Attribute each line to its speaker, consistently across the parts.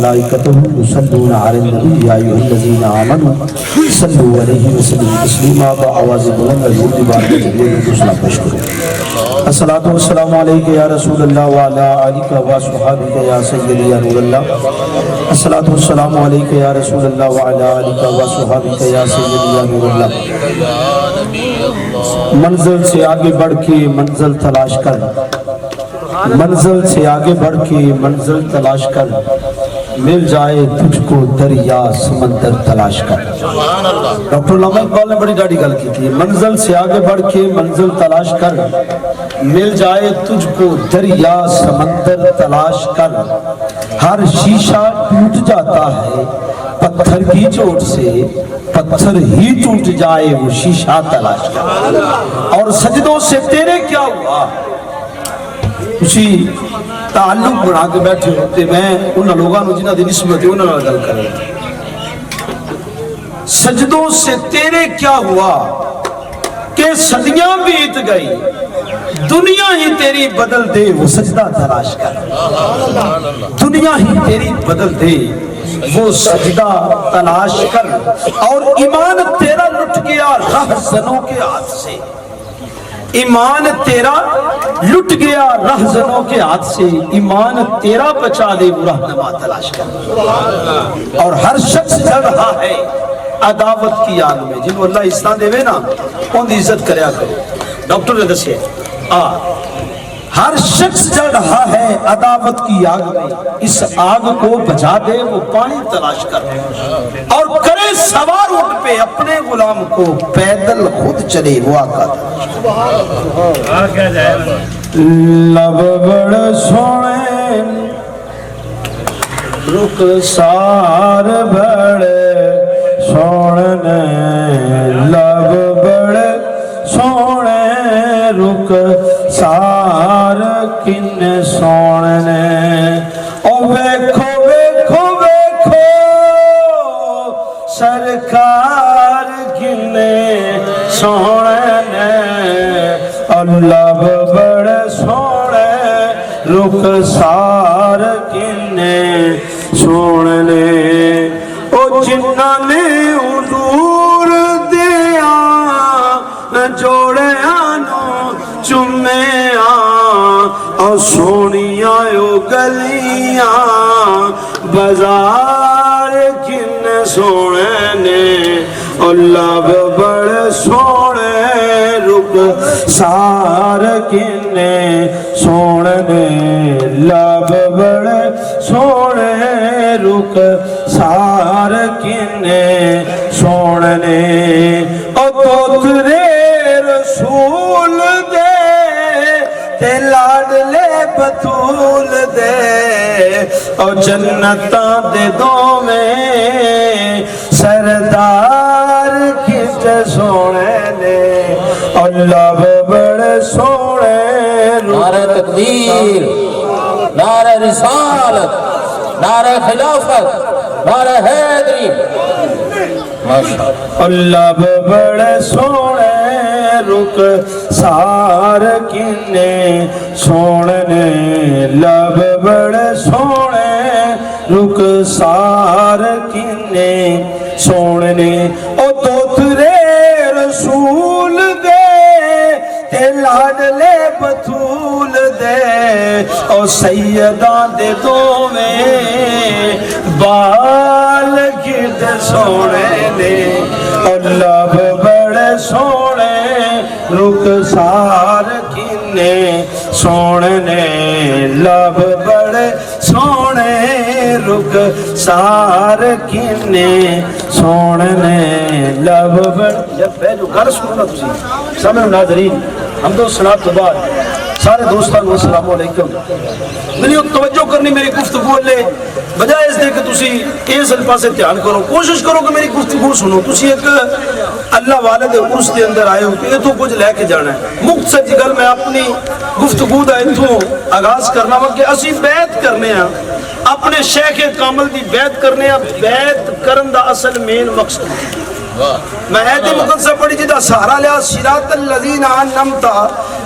Speaker 1: وملائکته یصلون علی النبی یا ایھا الذین آمنوا صلوا علیہ وسلم تسلیما. بآواز بلند حضور کی بارگاہ میں دوسرا پیش کرو. الصلاۃ والسلام علیک یا رسول اللہ وعلی آلک وصحبہ یا سیدی یا نور اللہ. الصلاۃ والسلام علیک یا رسول اللہ وعلی آلک وصحبہ یا سیدی یا نور اللہ. منزل سے آگے بڑھ کے منزل تلاش کر, منزل سے آگے بڑھ کے منزل تلاش کر, مل جائے تجھ کو دریا سمندر تلاش کر. ڈاکٹر علامہ اقبال نے بڑی ڈاڑی گل کی تھی. منزل سے آگے بڑھ کے منزل تلاش کر, مل جائے تجھ کو دریا سمندر تلاش کر. ہر شیشہ ٹوٹ جاتا ہے پتھر کی چوٹ سے, پتھر ہی ٹوٹ جائے وہ شیشہ تلاش کر. اور سجدوں سے تیرے کیا ہوا, اسی تعلق بنا کے بیٹھے ہوتے. میں ان لوگوں نے جنہاں دی نسبت ہے انہوں نے گل کر رہے تھے. سجدوں سے تیرے کیا ہوا کہ صدیاں بیت گئی, دنیا ہی تیری بدل دے وہ سجدہ تلاش کر. دنیا ہی تیری بدل دے وہ سجدہ تلاش کر. اور ایمان تیرا لٹ گیا رہزنوں کے ہاتھ سے, ایمان تیرا لٹ گیا رہزنوں کے ہاتھ سے. ایمان تیرا بچا دے وہ رہنما تلاش کر. اور ہر شخص جل رہا ہے عداوت کی آگ میں. جنہوں اللہ اسلام دے نا ان دی عزت کریا کرو. ڈاکٹر نے دسے ہر شخص جل رہا ہے عداوت کی آگ میں, اس آگ کو بجھا دے وہ پانی تلاش کر. اور کرے سوار اٹھ پہ اپنے غلام کو, پیدل خود چلے وہ آقا. لب بڑے سونے رخ سار بڑے سونے, لب بڑے سونے رخ سار کن سونے. او ویکھو ویکھو ویکھو سرکار کن سونے, اللہ بڑے سونے رخ سار کن سونے. او جنہاں نے حضور دیا جوڑے آنو چمے اور سونیاں گلیاں بازار کن سونے نے. اللہ بڑے سونے رخ سار کن سونے, لب بڑے سونے رخ سار کن سونے. او دوترے رسول دے تے لاڈلے بطول دے, او جنتاں دے دو میں سردار کس سونے نے. اللہ بڑے سونے.
Speaker 2: نعرہ تکبیر, نعرہ رسالت, نعرہ خلافت, نعرہ حیدری.
Speaker 1: اللہ بڑے سونے رخ سار کن سونے, لب بڑے سونے رخ سار کن سونے. او دوترے رسول دے تے لاڈلے بطول دے, او سیداں دے دو میں بال گرد سونے نے. اللہ بڑے سونے رخ سار کن سونے, لب بڑے سونے رخ سار کن سونے, لب بڑے. جب میں جو گھر سننا تسی سامنے ناظرین حمد و ثنا کے بعد سارے دوستان السلام علیکم. میری توجہ کرنی میری گفتگو لے بجائے اس دے کہ تسی اس الفاظ سے دھیان کرو. کوشش کرو کہ میری گفتگو سنو. تسی ایک اللہ والے دے عرس دے اندر آئے ہو کہ یہ تو کچھ لے کے جانا ہے. مختصر جی گل میں اپنی گفتگو دا اتھوں آغاز کرنا وا کہ اسی بیعت کرنے ہیں اپنے شیخ کامل دی بیعت کرنے ہیں. بیعت کرن دا اصل مین مقصد میں آیت مقدسہ پڑھی جدا سہارا لیا صراط الذین انعمت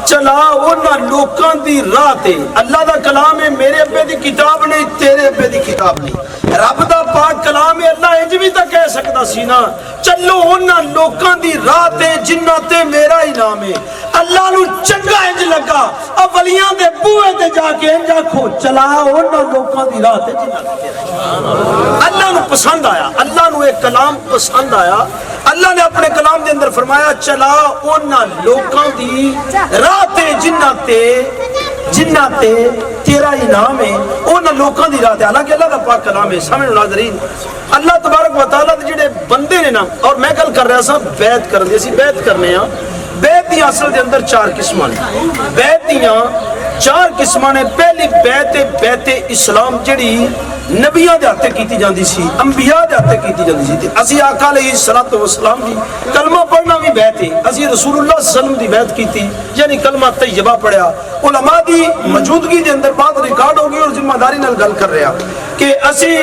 Speaker 1: چلا انہاں لوکاں دی راہ تے اللہ دا کلام ہے میرے ابے دی کتاب نہیں تیرے ابے دی کتاب نہیں رب دا پاک کلام ہے اللہ انج بھی تا کہہ سکدا سی نا چلو انہاں لوکاں دی راہ تے جنہاں تے میرا انعام ہے اللہ نو چنگا انج لگا اولیاں دے بوئے تے جا کے انج آکھو چلا انہاں لوکاں دی راہ تے جنہاں تے اللہ نو پسند آیا اللہ نو ایک کلام پسند آیا اللہ نے اپنے کلام دے اندر فرمایا چلا انہاں لوکاں دی راہ تے جنہاں تے تیرا انعام ہے انہاں لوکاں دی راہ تے حالانکہ اللہ دا پاک کلام ہے سامنے ناظرین اللہ تبارک و تعالیٰ دے جڑے بندے نے نا اور میں گل کر رہا سا بیعت کرنے اسی بیعت کرنے ہاں بیعت دی اصل دے اندر 4 قسماں نے بیعت دیاں 4 قسماں نے پہلی بیعت اسلام جڑی نبیاں دے ہاتھے کیتی جاندی سی انبیاء دے ہاتھے کیتی جاندی سی تے اسی آقا علیہ الصلوۃ والسلام دی کلمہ پڑھنا بھی بیعت ہے اسی رسول اللہ صلی اللہ علیہ وسلم دی بیعت کیتی یعنی کلمہ طیبہ پڑھیا علماء دی موجودگی دے اندر بات ریکارڈ ہو گئی اور ذمہ داری نال گل کر رہا کہ اسی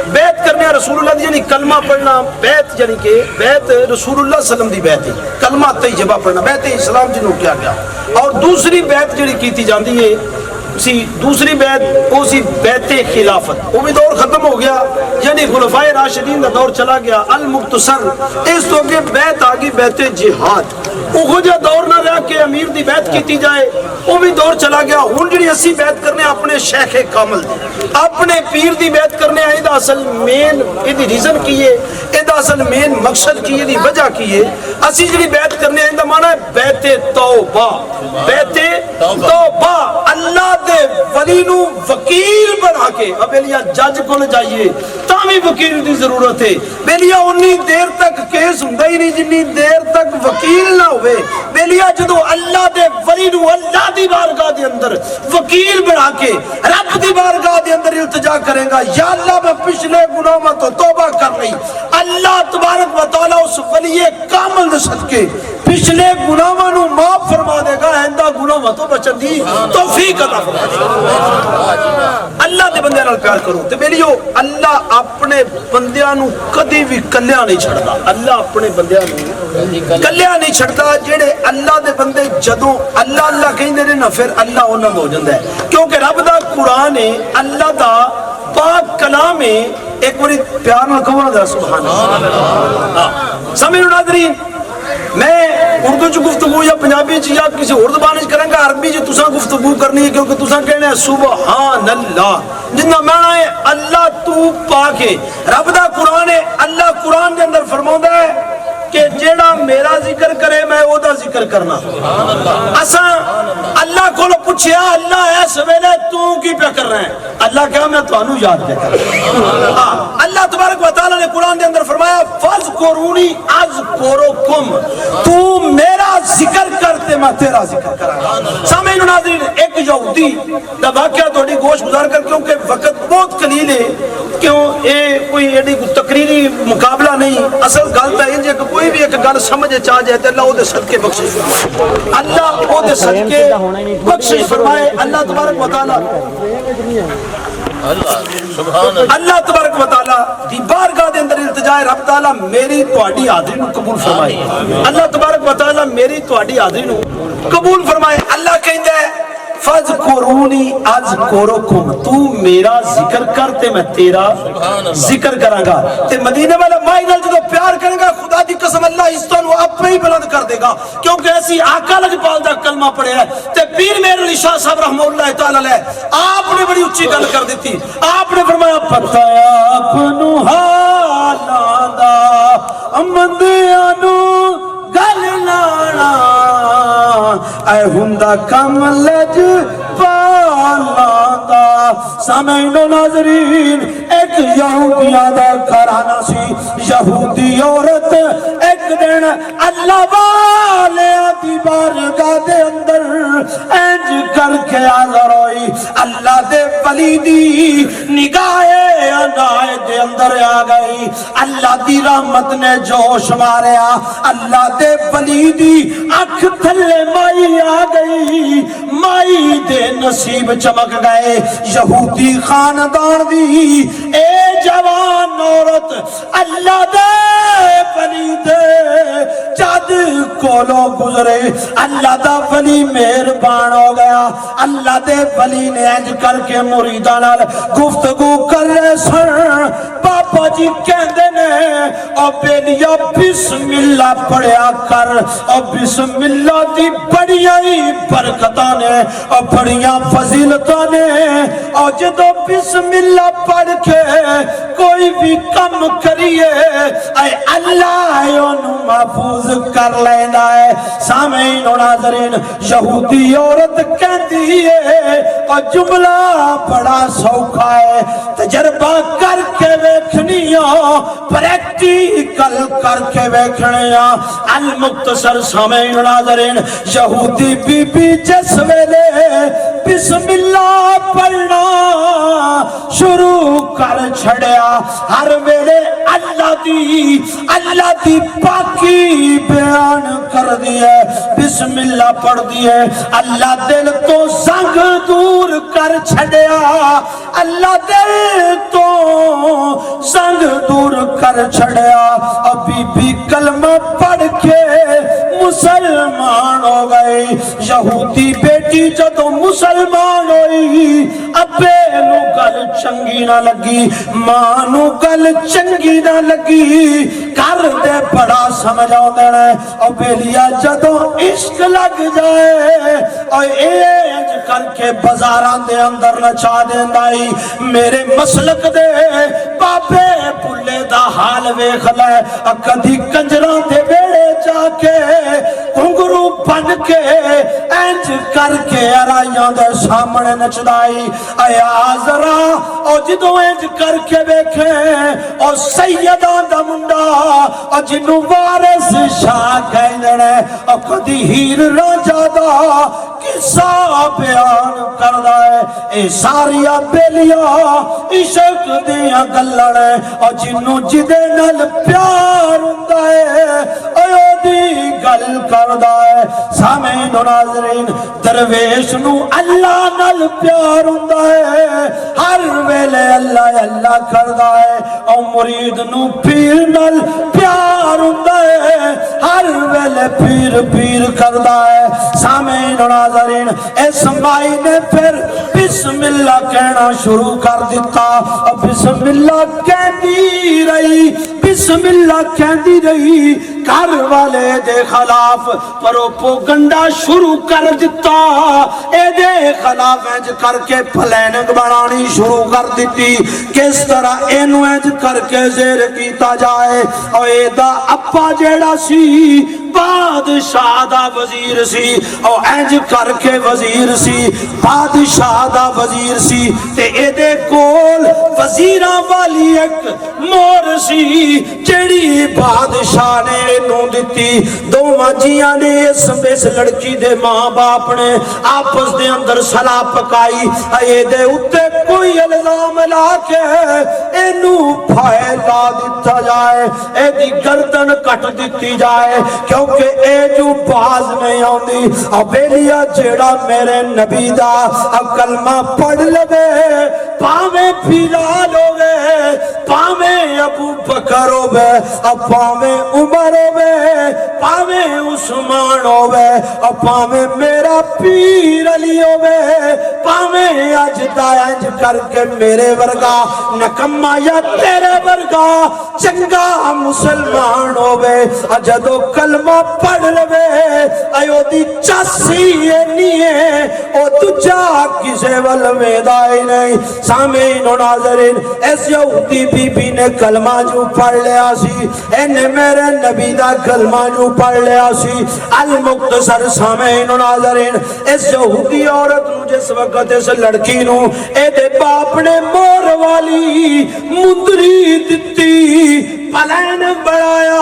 Speaker 1: بیعت کرنے رسول اللہ دی یعنی کلمہ پڑھنا بیعت یعنی کہ بیعت رسول اللہ صلی اللہ علیہ وسلم دی بیعت ہے کلمہ طیبہ پڑھنا بیعت اسلام جنوں کیا گیا اور دوسری بیعت جڑی کیتی جاندی ہے دوسری بیعت وہ سی بیعت خلافت وہ بھی دور ختم ہو گیا یعنی خلفائے راشدین کا دور چلا گیا المختصر اس تو کہ بیعت آگی بیعت جہاد وہ جا دور نہ رہا کہ امیر دی بیعت کیتی جائے وہ بھی دور چلا گیا ہن جڑی اسی بیعت کرنے اپنے شیخ کامل دی اپنے پیر دی بیعت کرنے آئی دا اصل مین ایدی ریزن کیے ایدہ اصل مین مقصد کیے دی وجہ کیے اسی جڑی بیعت کرنے آئی دا معنی ہے بیعت توبہ بیعت توبہ اللہ دے ولی نو وکیل بنا کے اب لیا جج کو نہ جائیے تامی وکیل دی ضرورت ہے بیلیا انی دیر تک کیس ہوندا ہی نہیں جنی دیر تک وکیل نہ ہوئے بیلیا جدو اللہ دے ولی نو اللہ دی بارگاہ دے اندر وکیل بنا کے رب دی بارگاہ دے اندر التجا کرے گا یا اللہ میں پچھلے گناہوں تو توبہ کر رہی اللہ تبارک و تعالی اس ولی کامل دے صدقے پچھلے گناہوں نو معاف فرما دے گا آئندہ گناہوں تو بچن دی توفیق عطا فرما دے گا اللہ دے بندیاں نال پیار کرو تے میلیو اللہ اپنے بندیاں نو کدی بھی کلیاں نہیں چھڑدا اللہ اپنے بندیاں نو کلیاں نہیں چھڑدا جڑے اللہ دے بندے جدوں اللہ اللہ کہندے نے نا پھر اللہ انہاں دا ہو جاندا ہے کیونکہ رب دا قرآن ہے اللہ دا پاک کلام ہے ایک بڑی پیار نال کہو نا سبحان اللہ سامعین ناظرین میں اردو چ گفتگو یا پنجابی چ یا کسی اور زبان چ کروں گا عربی چ تساں گفتگو کرنی ہے کیونکہ تساں کہنا ہے سبحان اللہ جنہ معنی ہے اللہ تو پاک ہے رب دا قرآن ہے اللہ قرآن کے اندر فرماوندا ہے کہ جیڑا میرا ذکر کرے میں او دا ذکر کرنا اساں اللہ کو پوچھیا اللہ اس ویلے تو کی پہ کر رہے ہیں اللہ کہا میں تانوں یاد پہ کر رہا ہوں اللہ تبارک و تعالی نے قرآن کے اندر فرمایا فذکرونی اذکرکم تو میرا ذکر کرتے میں تیرا ذکر کراں سامعین ناظرین ایک یہودی دا واقعہ تھوڑی گوش گزار کر کیونکہ وقت بہت قلیل ہے کیوں اے کوئی ایڈی تقریری مقابلہ نہیں اصل گل تے انج کہ کوئی بھی ایک گل سمجھ چاہ جائے تے اللہ او دے صدقے بخشش فرمائے اللہ او دے صدقے بخشش فرمائے اللہ تبارک و تعالی اللہ تبارک و تعالی دی بارگاہ دے اندر التجا ہے رب تعالی میری تہاڈی حاضری نو قبول فرمائے اللہ تبارک و تعالی میری تہاڈی حاضری نو قبول فرمائے اللہ کہندا ہے فذکرونی اذکرکم تو میرا ذکر کرتے میں تیرا ذکر کراں گا تے مدینے والا مائی نال جدوں پیار کرے گا خدا دی قسم اللہ اس تو اپنے ہی بلند کر دے گا کیونکہ ایسی آقا لجپال دا کلمہ پڑھیا ہے تے پیر میر علی شاہ صاحب رحمہ اللہ تعالی علیہ آپ نے بڑی اونچی گل کر دیتی آپ نے فرمایا پتہ اپنو حالاں دا امندیاں نو گل لانا اے ہندا کم لج پالا دا سامعین و ناظرین ایک یہودیاں دا گھرانہ سی یہودی عورت ایک دن اللہ والے دی بارگاہ دے اندر انج کر کے حاضر ہوئی اللہ دے ولی دی نگاہ عنایت دے اندر آ گئی اللہ دی رحمت نے جوش ماریا اللہ دے ولی دی اکھ تھلے مائی آ گئی مائی دے نصیب چمک گئے یہودی خاندان دی اے جوان عورت اللہ دے ولی دے جد کو لوگ گزرے اللہ دا ولی مہربان ہو گیا اللہ دے ولی نے انج کر کے مریداں نال گفتگو کر رہے سن بابا جی کہندے نے او بیلیا بسم اللہ پڑھیا کر او بسم اللہ دی بڑیاں ہی برکتاں نے او بڑیاں فضیلتاں نے او جدو بسم اللہ پڑھ کے کوئی بھی کم کریے اے اللہ اونوں محفوظ کر لیندا ہے سامعین و ناظرین یہودی عورت کہندی ہے او جملہ بڑا سوکھا ہے تجربہ کر کے ویکھنیاں پریکٹیکل کر کے ویکھنیاں المختصر سامعین و ناظرین یہودی بی بی جس ویلے بسم اللہ پڑھنا شروع کر چھڑیا ہر ویلے اللہ دی پاکی بیان کر دیئے بسم اللہ پڑھ دیئے اللہ دل تو زنگ دور کر چھڑیا اللہ دل تو زنگ دور کر چھڑیا ابھی بھی کلمہ پڑھ کے مسلمان ہو گئی یہودی بیٹی جدو مسلمان ہوئی ابے نو گل چنگی نہ لگی ماں نو گل چنگی نہ لگی کر دے بڑا سمجھا دینا اور بیلیا جدو عشق لگ جائے اور ایج کر کے بازاران دے اندر نچا دیندائی میرے مسلک دے بابے بلے دا حال ویکھ لے کدی کنجران دے بیڑے جا کے کنگرو بن کے انج کر کے ارائیاں دے سامنے نچدائی ایا ذرا او جدو انج کر کے ویکھے او سیدان دا منڈا او جنو وارث شاہ کہندے او کدی ہیر راجا دا قصہ بیان کردا ہے اے ساریا بیلیا عشق دیاں گلاں نے او جنو جدے نال پیار ہوندا ہے او دی گل کردا ہے سامعین و ناظرین درویش نو اللہ نال پیار ہوندا ہے ہر ویلے اللہ اللہ کردا ہے او مرید نو پیر نال پیار ہوندا ہے ہر ویلے پیر پیر کردا ہے سامعین و ناظرین اس مائی نے پھر بسم اللہ کہنا شروع کر دیتا اور بسم اللہ کہندی رہی بسم اللہ کہندی رہی گھر والے دے خلاف پروپوگنڈا شروع کر دیتا اے دے خلاف انج کر کے پلیننگ بنانی شروع کر دیتی کس طرح اینو انج کر کے زیر کیتا جائے اور اے دا اپا جیڑا سی بادشاہ دا وزیر سی او انج کر کے وزیر سی بادشاہ دا وزیر سی تے اے دے کول وزیراں والی ایک مور سی جیڑی بادشاہ نے نو دتی دوواں جیاں نے اس لڑکی دے ماں باپ نے آپس دے اندر صلاح پکائی اے دے اتے کوئی الزام لا کے اینو پھیلا دیتا جائے اے دی گردن کٹ دیتی جائے کیونکہ اے جو باز نہیں ہوندی ابیلیا جیڑا میرے نبی دا کلمہ پڑھ لگے پاویں بلال ہوگے پاویں ابو بکر ہوگے پاویں عمر ہوگے پاویں عثمان ہوگے پاویں میرا پیر علی ہوگے پاویں اجدا انج کر کے میرے ورگا نکما یا تیرے ورگا چنگا مسلمان ہوگے جدو کلمہ پڑھ لوے ایو دی چاسی نیے او تجا کسے والمیدائی نہیں سامعین و ناظرین اس یہودی بی بی نے کلمہ جو پڑھ لیا سی انہیں میرے نبی دا کلمہ جو پڑھ لیا سی المختصر سامعین و ناظرین اس یہودی عورت نو جس وقت اس لڑکی نو اے دے باپ نے مور والی مندری دتی پلین بڑھایا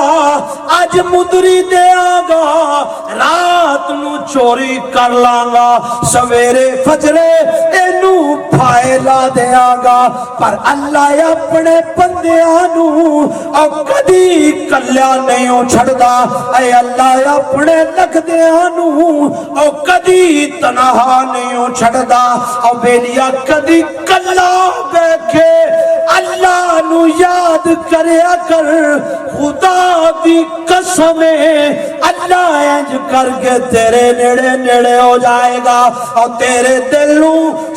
Speaker 1: آج مدری دے آگا رات نو چوری کر لانگا سویرے فجرے اینو پھائلا دے آگا پر اللہ اپنے بندیانو او کدی کلیا نہیں چھڑ دا اے اللہ اپنے لکھ دیانو او کدی تنہا نہیں چھڑ دا او بیلیا کدی کلا بیکھے اللہ نو یاد کریا کر خدا دی قسم اللہ انج کر کے تیرے نیڑے نیڑے ہو جائے گا اور تیرے دل نو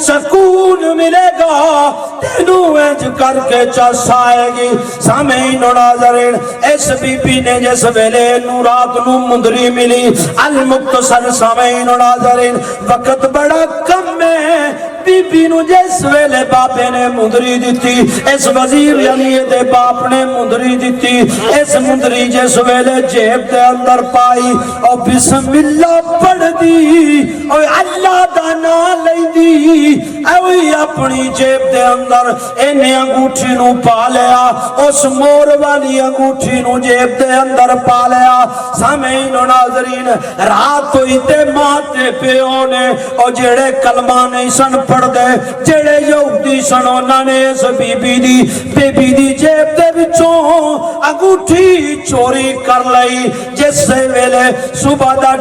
Speaker 1: سکون ملے گا تینو انج کر کے چس آئے گی سامعین و ناظرین اس بی بی نے جس ویلے نو رات نو مندری ملی المختصر سامعین و ناظرین وقت بڑا کم ہے بی بی نو جس ویلے باپے نے مندری دیتی اس وزیر یعنی دے باپ نے مندری دیتی اس مندری جس ویلے جیب دے اندر پائی اور بسم اللہ پڑھ دی اور اللہ دا نام لئی دی اوی اپنی جیب دے اندر انہیں انگوٹھی نو پا لیا اس مور والی انگوٹھی نو جیب دے اندر پا لیا سامعین و ناظرین رات ہوئی تے ماتے پیوں نے اور جڑے کلمہ نہیں سن پڑھ دے جڑے یہودی سن انہوں نے اس بی بی دی جیب دے بچوں انگوٹھی چوری کر لئی جس سے ویلے صبح دا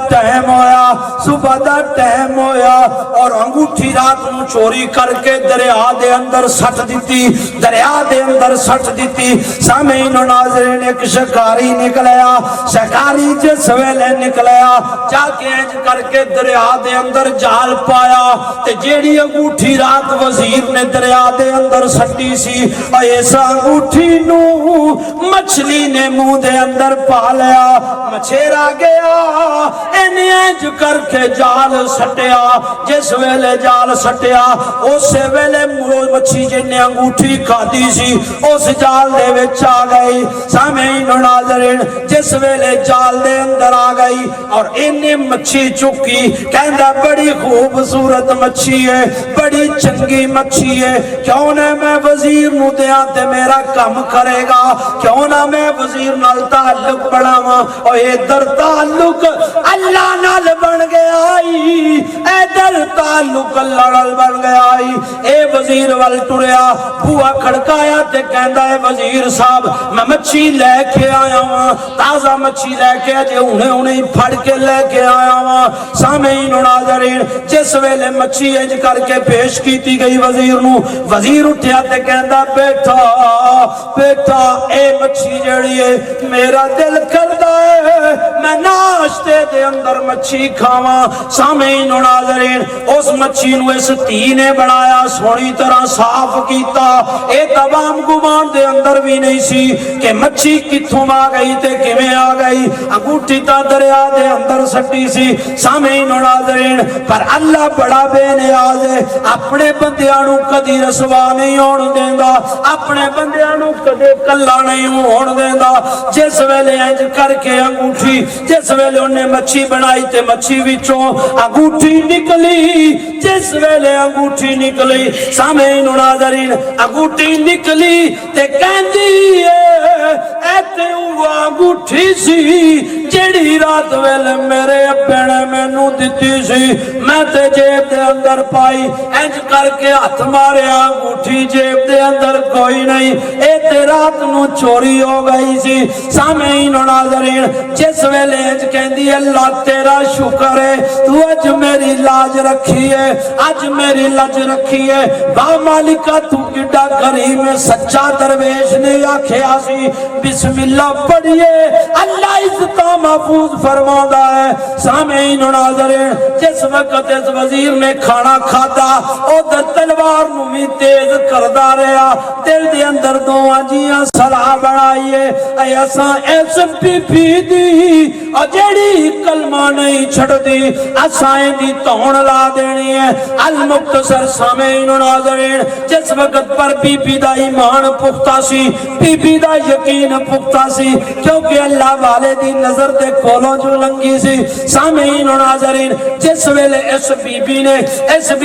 Speaker 1: ٹائم ہویا اور انگوٹھی رات نو چوری کر کے دریا دے اندر سٹ دیتی سامعین و ناظرین ایک شکاری نکلیا شکاری جس ویلے نکلیا جا کے انج کر کے دریا دے اندر جال پایا تے جیڑی انگوٹھی رات وزیر نے دریا دے اندر سٹی سی اور اس انگوٹھی نو مچھلی نے منہ دے اندر پا لیا مچھیرا گیا انج کر کے جال سٹیا جس ویلے جال سٹیا اس ویلے مچھی جن نے انگوٹھی کھادی سی اس جال دے وچ آ گئی سامعین و ناظرین جس ویلے جال دے اندر آ گئی اور انہیں مچھی چکی کہندا بڑی خوبصورت مچھی ہے بڑی چنگی مچھی ہے کیوں نہ میں وزیر نو دیاں تے میرا کم کرے گا کیوں نہ میں وزیر نال تعلق بڑھاواں اور ادھر تعلق اللہ نال بن گیا ادھر تعلق لڑل بن گیا اے وزیر وال ٹریا بوا کھڑکایا تے کہندا ہے وزیر صاحب میں مچھی لے کے آیا ہوں تازہ مچھی لے کے اجے انہیں پھڑ کے لے کے آیا ہوں سامعین و ناظرین جس ویلے مچھی انج کر کے پیش کیتی گئی وزیر نو وزیر اٹھیا تے کہندا بیٹا اے مچھی جڑی ہے میرا دل کردا ہے میں ناشتے دے اندر مچھی کھاواں سامعین و ناظرین اس مچھی نو اس تھی نے بنایا سونی طرح صاف کیتا اے تمام گمان دے اندر بھی نہیں سی کہ مچھی کتھوں آ گئی تے کیویں آ گئی انگوٹھی تا دریا دے اندر سٹی سی سامعین و ناظرین پر اللہ بڑا بے نیاز ہے اپنے بندیاں نو کدی رسوا نہیں ہون دیندا اپنے بندیاں نو کدی کلا نہیں ہون دیندا جس ویلے انج کر کے انگوٹھی جس ویلے انہیں مچھی بنائی تے مچھی وچوں انگوٹھی نکلی جس ویلے انگوٹھی نکلی سامعین و ناظرین انگوٹھی نکلی تے کہندی اے تے او انگوٹھی سی جڑی رات ویلے میرے ابے نے مینوں دتی سی میں تے جیب دے اندر پائی انج کر کے ہاتھ ماریا انگوٹھی جیب دے اندر کوئی نہیں اے تے رات نو چوری ہو گئی سی سامعین و ناظرین جس ویلے انج کہندی اللہ تیرا شکر ہے تو اج میری لاج رکھی ہے اج میری لاج رکھی ہے با مالکہ تو کڈا کریم ہے سچا درویش نے آکھیا سی بسم اللہ پڑھیے اللہ عزت محفوظ فرماتا ہے سامعین و ناظرین جس وقت اس وزیر نے کھانا کھاتا ادھر تلوار نو بھی تیز کردا رہا دل دے اندر دعا جیاں صلاح بنائیے اے اساں اس بی بی دی اور جیڑی کلمہ نہیں چھڑ دی اساں دی تون لا دینی ہے المختصر سامعین و ناظرین جس وقت پر بی بی دا ایمان پختہ سی بی بی دا یقین پختہ سی کیونکہ اللہ والے دی نظر دے کولوں جو لنگی سی سامعین و ناظرین جس ویلے اس بی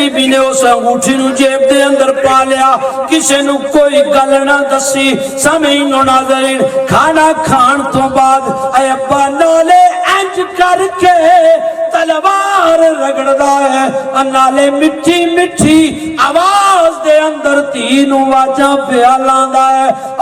Speaker 1: بی نے اس انگوٹھی نو جیب دے اندر پا لیا کسی نو کوئی گل نہ دسی سامعین و ناظرین کھانا کھان تو بعد اے ابا نالے انج کر کے تلوار رگڑدا ہے نالے مٹھی مٹھی آواز دے اندر تین واجاں پیا لاندا ہے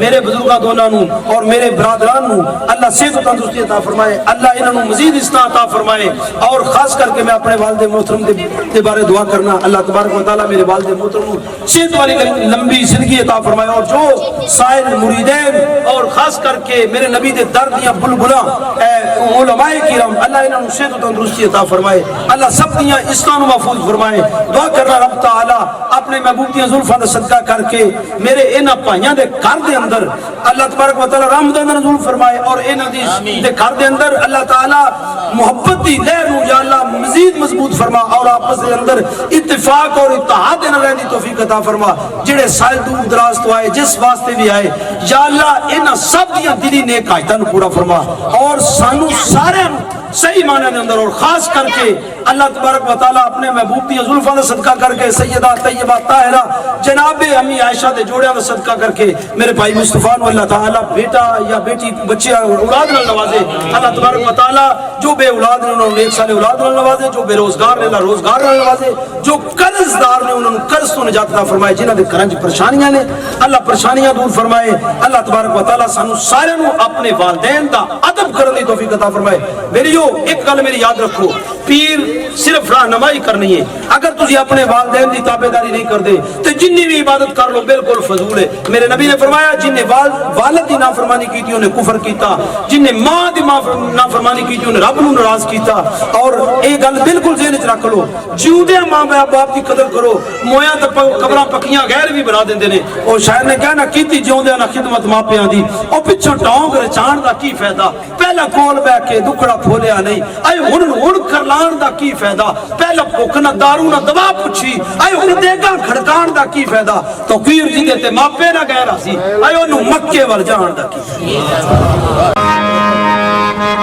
Speaker 1: میرے بزرگاں دونوں نو اور میرے برادران نو اللہ صحت و تندرستی عطا فرمائے. اللہ انہاں نو مزید اصلاح عطا فرمائے. اور خاص کر کے میں اپنے والد محترم دے بارے دعا کرنا, اللہ تبارک و تعالیٰ میرے والد محترم نو صحت والی لمبی زندگی عطا فرمائے. اور جو سائر مریدین اور خاص کر کے میرے نبی دے درد یا بلبلاں علماء کرام, اللہ انہاں نو صحت و تندرستی عطا فرمائے. اللہ سب دیاں اسلام و محفوظ فرمائے. دعا کرنا رب تعالی اپنے محبوب دیاں زلفاں دا صدقہ کر کے میرے انہاں بھائیاں دے گھر دے اندر اللہ تبارک و تعالی رحمت نزول فرمائے. اور انہاں دے گھر دے اندر اللہ تعالی محبت دی لہر نو یا اللہ مزید مضبوط فرما, اور آپس دے اندر اتفاق اور اتحاد نہ رہنے دی توفیق عطا فرما. جڑے سائل دور دراز تو آئے جس واسطے بھی آئے یا اللہ انہاں سب دیاں دلی نیک حاجتاں نو پورا فرما. اور سانو سارے صحیح معنی دے اندر اور خاص کر کے اللہ تبارک و تعالی اپنے محبوب دی زلفاں دا صدقہ کر کے سیدہ طیبہ طاہرہ جناب امی عائشہ دے جوڑیاں دا صدقہ کر کے میرے بھائی مصطفیٰ نو اللہ تعالی بیٹا یا بیٹی بچے اولاد نال نوازے. اللہ تبارک و تعالی جو بے اولاد نے انہوں نے ایک سال اولاد نال نوازے, جو بے روزگار نے اللہ روزگار نال نوازے, جو قرض دار نے انہوں نے قرض تو نجات عطا فرمائے. جنہاں دے گھراں وچ پریشانیاں نے اللہ پریشانیاں دور فرمائے. اللہ تبارک و تعالی سانو سارے نو اپنے والدین دا ادب کرنے دی توفیق عطا فرمائے. میری ایک گل میری یاد رکھو, پیر صرف رہنمائی کرنی ہے. اگر تسی اپنے والدین دی تابعداری نہیں کردے تو جنی بھی عبادت کر لو بالکل فضول ہے. میرے نبی نے فرمایا جن نے والد دی نافرمانی کی تھی انہیں کفر کیتا, جن نے ماں دی نافرمانی کی تھی انہیں رب نو ناراض کیتا. اور یہ گل بالکل ذہن وچ رکھ لو, جیوندے ماں باپ دی قدر کرو, مویاں تے قبراں پکیاں غیر بھی بنا دیندے نے. او شاعر نے کہا نہ کیتی جیوندے نہ خدمت ماپیاں دی, او پچھوں ٹونگ رچان دا کی فائدہ, پہلا کول بہ کے دکڑا پھولیا نہیں, اے ہن کرلان دا کی فائدہ, پہلا بھوک نہ دارو نہ دوا پوچھی, اے ہن دیگا کھڑکان دا کی فائدہ, تو پیر جی دے تے ماپے نہ گئے راسی, اے اونوں مکے ول جان دا کی.